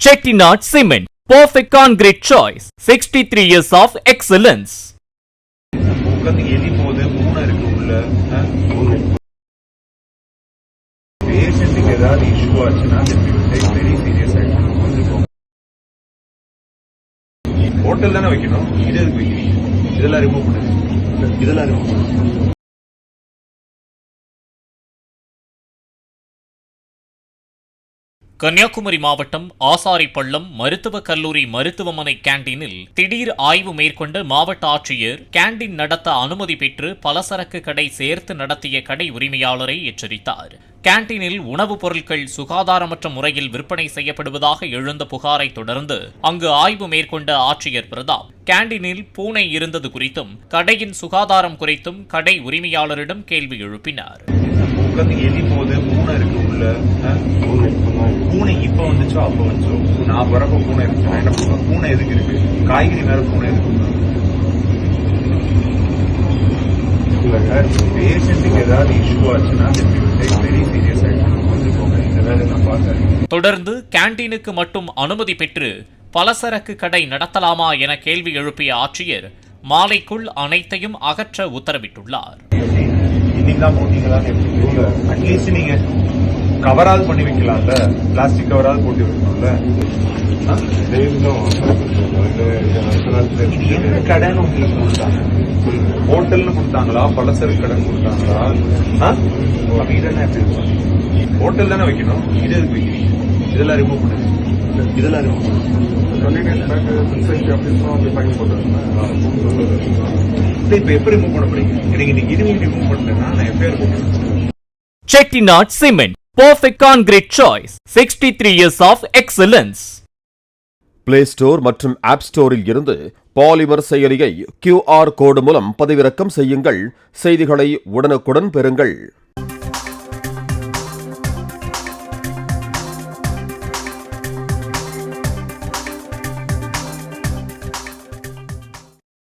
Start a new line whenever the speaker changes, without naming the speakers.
Chettinad Cement, perfect concrete choice. 63 years of excellence.
பேஷண்ட்டுக்கு ஏதாவது issue ஆச்சுன்னா வெரி சீரியஸ் ஆகிடும். ஹோட்டல் தானே வைக்கணும், இது எதுக்கு வைக்கிறீங்க? இதெல்லாம் ரிமூவ் பண்ணுங்க, இதெல்லாம் ரிமூவ் பண்ணுங்க.
கன்னியாகுமரி மாவட்டம் ஆசாரிப்பள்ளம் மருத்துவக் கல்லூரி மருத்துவமனை கேண்டீனில் திடீர் ஆய்வு மேற்கொண்ட மாவட்ட ஆட்சியர் கேண்டீன் நடத்த அனுமதி பெற்று பலசரக்கு கடை சேர்த்து நடத்திய கடை உரிமையாளரை எச்சரித்தார். கேண்டீனில் உணவுப் பொருட்கள் சுகாதாரமற்ற முறையில் விற்பனை செய்யப்படுவதாக எழுந்த புகாரை தொடர்ந்து அங்கு ஆய்வு மேற்கொண்ட ஆட்சியர் பிரதாப் கேண்டீனில் பூனை இருந்தது குறித்தும் கடையின் சுகாதாரம் குறித்தும் கடை உரிமையாளரிடம் கேள்வி எழுப்பினார்.
எலி போது பூனை இருக்கு உள்ள, பூனை இப்ப வந்துச்சோ அப்ப வந்துச்சோ? நான் வரப்ப பூனை இருக்கு, நான் என்ன பண்ணுவேன்? பூனை எதுக்கு இருக்கு? காய்கறி மேல பூனை இருக்கு. பேஷண்ட்டுக்கு ஏதாவது இஷ்யூ ஆச்சுன்னா வெரி சீரியஸ் ஆகிடும்.
தொடர்ந்து கேண்டீனுக்கு மட்டும் அனுமதி பெற்று பலசரக்கு கடை நடத்தலாமா என கேள்வி எழுப்பிய ஆட்சியர் மாலைக்குள் அனைத்தையும் அகற்ற உத்தரவிட்டுள்ளார்.
அட்லீஸ்ட் நீங்க கவராது பண்ணி வைக்கலாம்ல, பிளாஸ்டிக் கவராது போட்டு வைக்கணும்ல. என்ன கடைன்னு உங்களுக்கு கொடுத்தாங்க? ஹோட்டல்னு கொடுத்தாங்களா, பலசரக்கு கடைன்னு கொடுத்தாங்களா? இதெல்லாம் எப்படி ஹோட்டல் தானே வைக்கணும், இது எதுக்கு வைக்கிறீங்க? இதெல்லாம் ரிமூவ் பண்ணுங்க, இதெல்லாம் ரிமூவ் பண்ணுங்க. இப்ப எப்படி ரிமூவ் பண்ண போறீங்க? நீங்க இதுவும் ரிமூவ் பண்ணலன்னா நான் எஃப்ஐஆர் போட்டுருக்கேன்.
Chettinad Cement, perfect concrete choice. 63 years of excellence.
Play store மற்றும் ஆப் ஸ்டோரில் இருந்து பாலிமர் செயலியை QR கோடு மூலம் பதிவிறக்கம் செய்யுங்கள். செய்திகளை உடனுக்குடன் பெறுங்கள்.